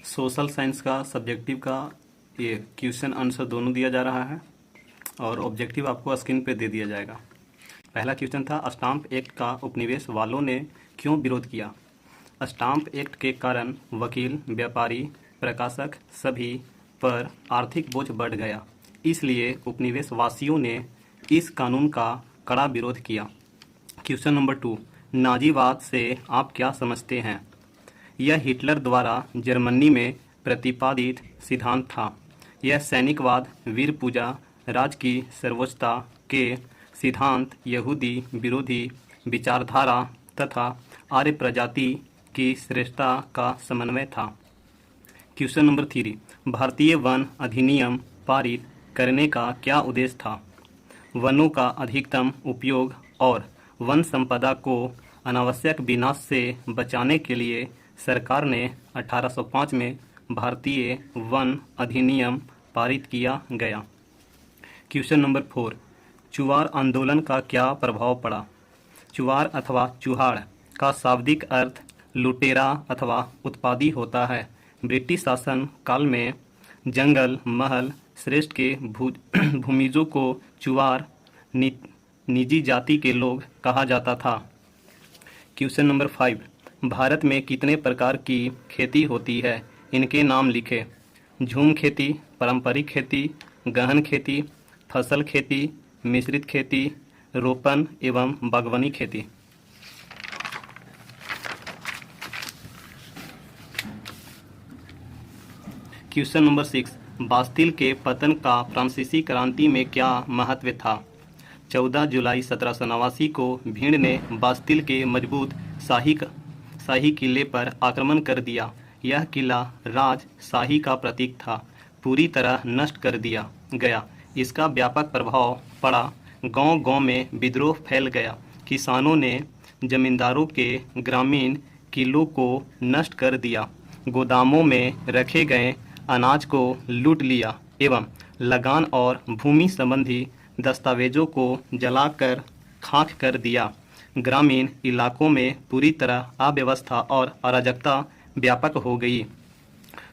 Social science का subjective का ये क्वेश्चन आंसर दोनों दिया जा रहा है और ऑब्जेक्टिव आपको स्क्रीन पे दे दिया जाएगा। पहला क्वेश्चन था, स्टाम्प एक्ट का उपनिवेश वालों ने क्यों विरोध किया। स्टाम्प एक्ट के कारण वकील, व्यापारी, प्रकाशक सभी पर आर्थिक बोझ बढ़ गया, इसलिए उपनिवेश वासियों ने इस कानून का कड़ा विरोध किया। क्वेश्चन नंबर 2, नाजीवाद से आप क्या समझते हैं। यह हिटलर द्वारा जर्मनी में प्रतिपादित सिद्धांत था। यह सैनिकवाद, वीर पूजा, राज की सर्वोच्चता के सिद्धांत, यहूदी विरोधी विचारधारा तथा आर्य प्रजाति की श्रेष्ठता का समन्वय था। क्वेश्चन नंबर 3, भारतीय वन अधिनियम पारित करने का क्या उद्देश्य था। वनों का अधिकतम उपयोग और वन संपदा को अनावश्यक विनाश से बचाने के लिए सरकार ने 1805 में भारतीय वन अधिनियम पारित किया गया। क्वेश्चन नंबर 4, चुवार आंदोलन का क्या प्रभाव पड़ा। चुवार अथवा चुहाड़ का शाब्दिक अर्थ लुटेरा अथवा उत्पादी होता है। ब्रिटिश शासन काल में जंगल महल श्रेष्ठ के भूमिजों को चुवार निजी जाति के लोग कहा जाता था। क्वेश्चन नंबर 5, भारत में कितने प्रकार की खेती होती है, इनके नाम लिखे। झूम खेती, पारंपरिक खेती, गहन खेती, फसल खेती, मिश्रित खेती, रोपण एवं बागवानी खेती। क्वेश्चन नंबर 6, बास्तिल के पतन का फ्रांसीसी क्रांति में क्या महत्व था। 14 जुलाई 1789 को भीड़ ने बास्तिल के मजबूत शाही किले पर आक्रमण कर दिया। यह किला राजशाही का प्रतीक था, पूरी तरह नष्ट कर दिया गया। इसका व्यापक प्रभाव पड़ा। गांव-गांव में विद्रोह फैल गया। किसानों ने जमींदारों के ग्रामीण किलों को नष्ट कर दिया, गोदामों में रखे गए अनाज को लूट लिया एवं लगान और भूमि संबंधी दस्तावेजों को जलाकर खाक कर दिया। ग्रामीण इलाकों में पूरी तरह अव्यवस्था और अराजकता व्यापक हो गई।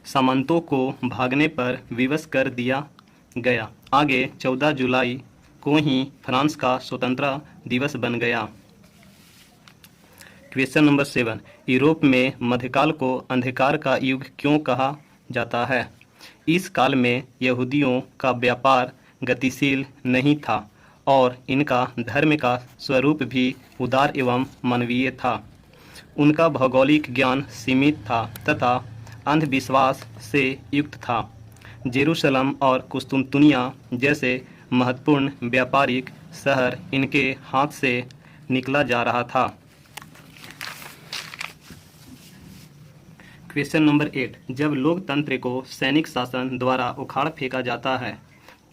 सामंतों को भागने पर विवश कर दिया गया। आगे 14 जुलाई को ही फ्रांस का स्वतंत्रता दिवस बन गया। क्वेश्चन नंबर 7, यूरोप में मध्यकाल को अंधकार का युग क्यों कहा जाता है। इस काल में यहूदियों का व्यापार गतिशील नहीं था और इनका धर्म का स्वरूप भी उदार एवं मानवीय था। उनका भौगोलिक ज्ञान सीमित था तथा अंधविश्वास से युक्त था। जेरूसलम और कुस्तुनतुनिया जैसे महत्वपूर्ण व्यापारिक शहर इनके हाथ से निकला जा रहा था। क्वेश्चन नंबर 8, जब लोकतंत्र को सैनिक शासन द्वारा उखाड़ फेंका जाता है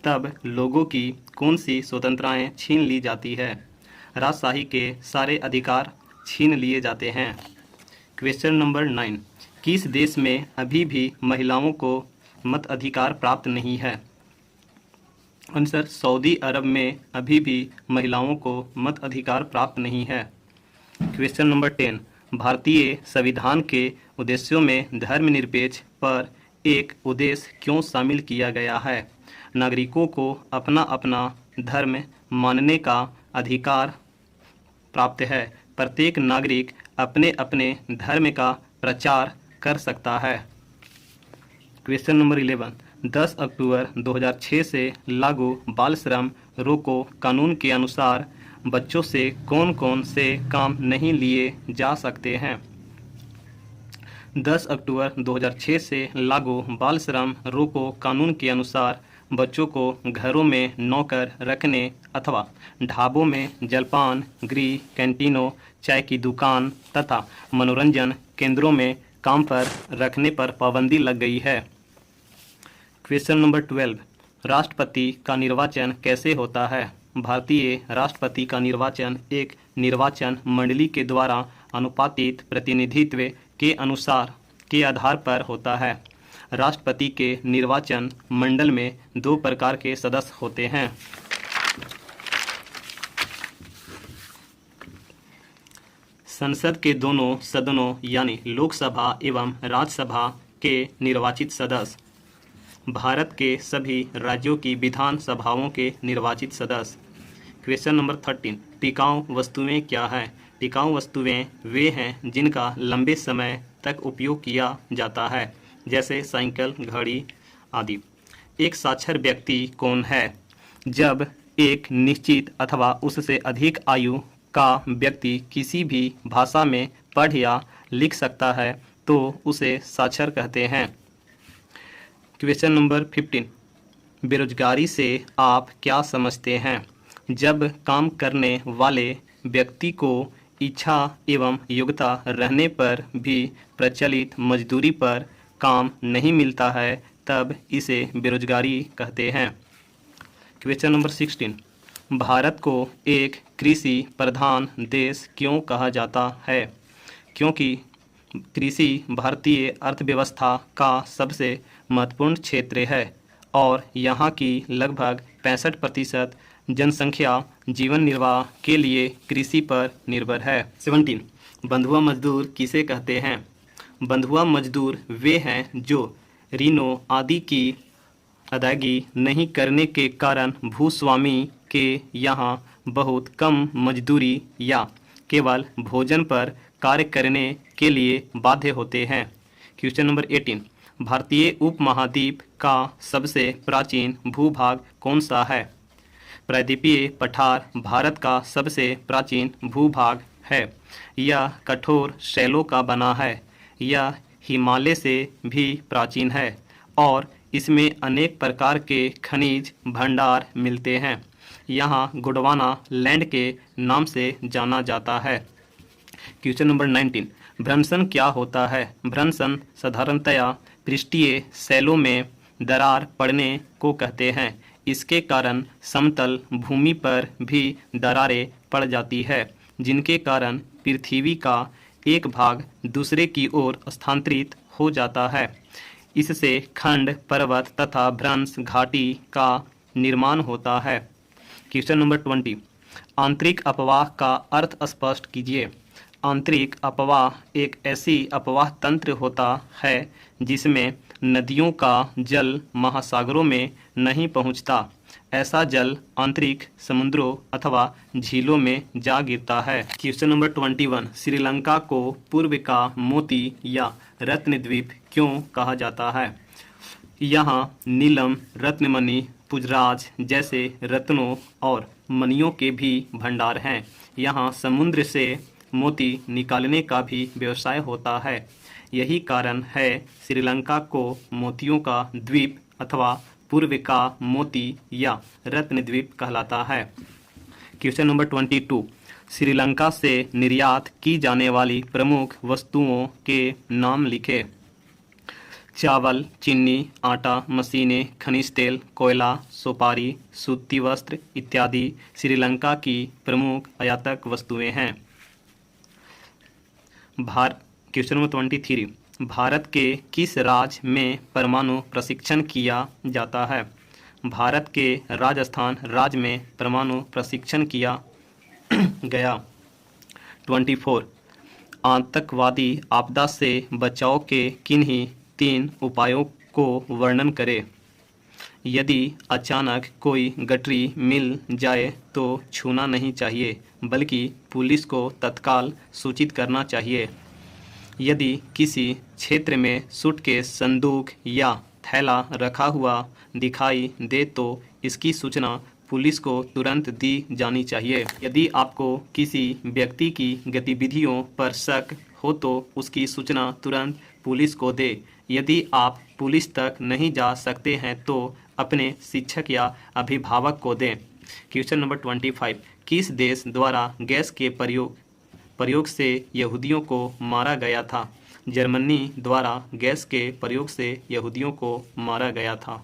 तब लोगों की कौन सी स्वतंत्रताएं छीन ली जाती है। राजशाही के सारे अधिकार छीन लिए जाते हैं। क्वेश्चन नंबर 9, किस देश में अभी भी महिलाओं को मत अधिकार प्राप्त नहीं है। आंसर, सऊदी अरब में अभी भी महिलाओं को मत अधिकार प्राप्त नहीं है। क्वेश्चन नंबर 10, भारतीय संविधान के उद्देश्यों में धर्मनिरपेक्ष पर एक उद्देश्य क्यों शामिल किया गया है। नागरिकों को अपना अपना धर्म मानने का अधिकार प्राप्त है। प्रत्येक नागरिक अपने अपने धर्म का प्रचार कर सकता है। क्वेश्चन नंबर 11, 10 अक्टूबर 2006 से लागू बाल श्रम रोको कानून के अनुसार बच्चों से कौन कौन से काम नहीं लिए जा सकते हैं। 10 अक्टूबर 2006 से लागू बाल श्रम रोको कानून के अनुसार बच्चों को घरों में नौकर रखने अथवा ढाबों में जलपान गृह, कैंटीनों, चाय की दुकान तथा मनोरंजन केंद्रों में काम पर रखने पर पाबंदी लग गई है। क्वेश्चन नंबर 12, राष्ट्रपति का निर्वाचन कैसे होता है। भारतीय राष्ट्रपति का निर्वाचन एक निर्वाचन मंडली के द्वारा अनुपातित प्रतिनिधित्व के आधार पर होता है। राष्ट्रपति के निर्वाचन मंडल में 2 प्रकार के सदस्य होते हैं। संसद के दोनों सदनों यानी लोकसभा एवं राज्यसभा के निर्वाचित सदस्य, भारत के सभी राज्यों की विधान सभाओं के निर्वाचित सदस्य। क्वेश्चन नंबर 13, टिकाऊ वस्तुएं क्या हैं? टिकाऊ वस्तुएं वे हैं जिनका लंबे समय तक उपयोग किया जाता है, जैसे साइकिल, घड़ी आदि। एक साक्षर व्यक्ति कौन है? जब एक निश्चित अथवा उससे अधिक आयु का व्यक्ति किसी भी भाषा में पढ़ या लिख सकता है तो उसे साक्षर कहते हैं। क्वेश्चन नंबर 15, बेरोजगारी से आप क्या समझते हैं? जब काम करने वाले व्यक्ति को इच्छा एवं योग्यता रहने पर भी प्रचलित मजदूरी पर काम नहीं मिलता है, तब इसे बेरोजगारी कहते हैं। क्वेश्चन नंबर 16, भारत को एक कृषि प्रधान देश क्यों कहा जाता है? क्योंकि कृषि भारतीय अर्थव्यवस्था का सबसे महत्वपूर्ण क्षेत्र है और यहाँ की लगभग 65% जनसंख्या जीवन निर्वाह के लिए कृषि पर निर्भर है। 17, बंधुआ मजदूर किसे कहते हैं? बंधुआ मजदूर वे हैं जो ऋणों आदि की अदायगी नहीं करने के कारण भूस्वामी के यहाँ बहुत कम मजदूरी या केवल भोजन पर कार्य करने के लिए बाध्य होते हैं। क्वेश्चन नंबर 18, भारतीय उपमहाद्वीप का सबसे प्राचीन भूभाग कौन सा है? प्रायद्वीपीय पठार भारत का सबसे प्राचीन भूभाग है। यह कठोर शैलों का बना है। यह हिमालय से भी प्राचीन है और इसमें अनेक प्रकार के खनिज भंडार मिलते हैं। यहाँ गोंडवाना लैंड के नाम से जाना जाता है। क्वेश्चन नंबर 19, भ्रंशन क्या होता है? भ्रंशन साधारणतया पृष्ठीय शैलों में दरार पड़ने को कहते हैं। इसके कारण समतल भूमि पर भी दरारें पड़ जाती है, जिनके कारण पृथ्वी का एक भाग दूसरे की ओर स्थानांतरित हो जाता है। इससे खंड, पर्वत तथा भ्रंश घाटी का निर्माण होता है। क्वेश्चन नंबर 20, आंतरिक अपवाह का अर्थ स्पष्ट कीजिए। आंतरिक अपवाह एक ऐसी अपवाह तंत्र होता है जिसमें नदियों का जल महासागरों में नहीं पहुंचता। ऐसा जल आंतरिक समुद्रों अथवा झीलों में जा गिरता है। क्वेश्चन नंबर 21, श्रीलंका को पूर्व का मोती या रत्न द्वीप क्यों कहा जाता है? यहाँ नीलम, रत्नमणि, पुजराज जैसे रत्नों और मणियों के भी भंडार हैं। यहाँ समुद्र से मोती निकालने का भी व्यवसाय होता है। यही कारण है श्रीलंका को मोतियों का द्वीप अथवा पूर्व का मोती या रत्न द्वीप कहलाता है। क्वेश्चन नंबर 22, श्रीलंका से निर्यात की जाने वाली प्रमुख वस्तुओं के नाम लिखे। चावल, चीनी, आटा, मशीनें, खनिज तेल, कोयला, सुपारी, सूती वस्त्र इत्यादि श्रीलंका की प्रमुख आयातक वस्तुएं हैं। क्वेश्चन नंबर 23, भारत के किस राज्य में परमाणु प्रशिक्षण किया जाता है? भारत के राजस्थान राज्य में परमाणु प्रशिक्षण किया गया। 24, आतंकवादी आपदा से बचाव के किन्हीं 3 उपायों को वर्णन करें। यदि अचानक कोई गठरी मिल जाए तो छूना नहीं चाहिए, बल्कि पुलिस को तत्काल सूचित करना चाहिए। यदि किसी क्षेत्र में सूटकेस, संदूक या थैला रखा हुआ दिखाई दे तो इसकी सूचना पुलिस को तुरंत दी जानी चाहिए। यदि आपको किसी व्यक्ति की गतिविधियों पर शक हो तो उसकी सूचना तुरंत पुलिस को दे। यदि आप पुलिस तक नहीं जा सकते हैं तो अपने शिक्षक या अभिभावक को दें। क्वेश्चन नंबर 25, किस देश द्वारा गैस के प्रयोग से यहूदियों को मारा गया था? जर्मनी द्वारा गैस के प्रयोग से यहूदियों को मारा गया था।